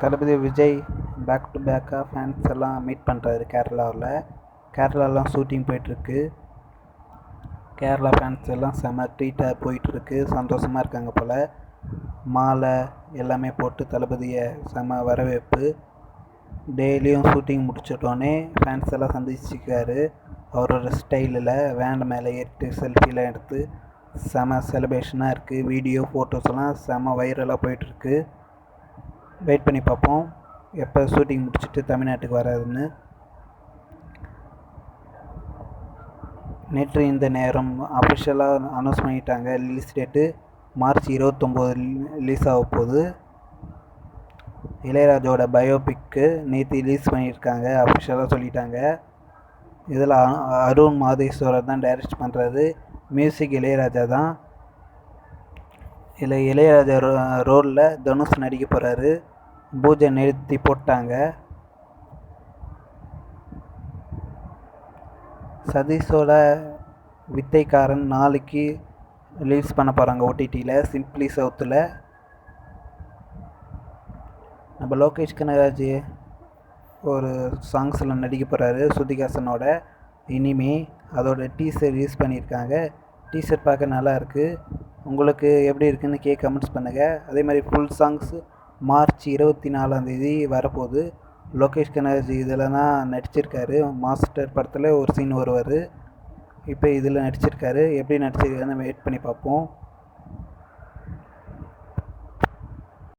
Thalapathy Vijay back to பேக்காக fans எல்லாம் meet பண்ணுறாரு கேரளாவில். கேரளாலாம் ஷூட்டிங் போயிட்டுருக்கு. கேரளா ஃபேன்ஸ் எல்லாம் செம ட்ரீட்டாக போயிட்டுருக்கு, சந்தோஷமாக இருக்காங்க போல். மாலை எல்லாமே போட்டு தளபதியை செம வரவேற்பு. டெய்லியும் ஷூட்டிங் முடிச்சிட்டோன்னே ஃபேன்ஸ் எல்லாம் சந்திச்சிருக்காரு. அவரோட ஸ்டைலில் வேன் மேலே ஏறிட்டு செல்ஃபிலாம் எடுத்து செம செலிப்ரேஷனாக இருக்குது. வீடியோ ஃபோட்டோஸ்லாம் செம வைரலாக போயிட்டுருக்கு. வெயிட் பண்ணி பார்ப்போம் எப்போ ஷூட்டிங் முடிச்சுட்டு தமிழ்நாட்டுக்கு வராதுன்னு. நேற்று இந்த நேரம் அஃபிஷியலாக அனௌன்ஸ் பண்ணிட்டாங்க. ரிலீஸ் டேட்டு மார்ச் 29 ரிலீஸ் ஆக போகுது. இளையராஜாவோட பயோபிக்கு நேற்று ரிலீஸ் பண்ணியிருக்காங்க, அஃபிஷியலாக சொல்லிட்டாங்க. இதில் அருண் மாதேஸ்வரர் தான் டைரக்ட் பண்ணுறாரு. மியூசிக் இளையராஜா தான். இதில் இளையராஜா ரோலில் தனுஷ் நடிக்க போகிறாரு. பூஜை நிறுத்தி போட்டாங்க. சதீஷோட வித்தைக்காரன் நாளைக்கு ரிலீஸ் பண்ண போகிறாங்க ஓடிடியில், சிம்பிளி சவுத்தில். நம்ம லோகேஷ் கனகராஜ் ஒரு சாங்ஸில் நடிக்க போகிறாரு ஸ்ருதிஹாசனோட. இனிமே அதோட டீசர் ரிலீஸ் பண்ணியிருக்காங்க. டீசர் பார்க்க நல்லா இருக்குது. உங்களுக்கு எப்படி இருக்குன்னு கமெண்ட்ஸ் பண்ணுங்கள். அதே மாதிரி ஃபுல் சாங்ஸ் மார்ச் 24 வரப்போகுது. லோகேஷ் கனகராஜ் இதில் தான் நடிச்சிருக்காரு. மாஸ்டர் படத்தில் ஒரு சீன் வருவார். இப்போ இதில் நடிச்சிருக்காரு. எப்படி நடிச்சிருக்காருன்னு வெயிட் பண்ணி பார்ப்போம்.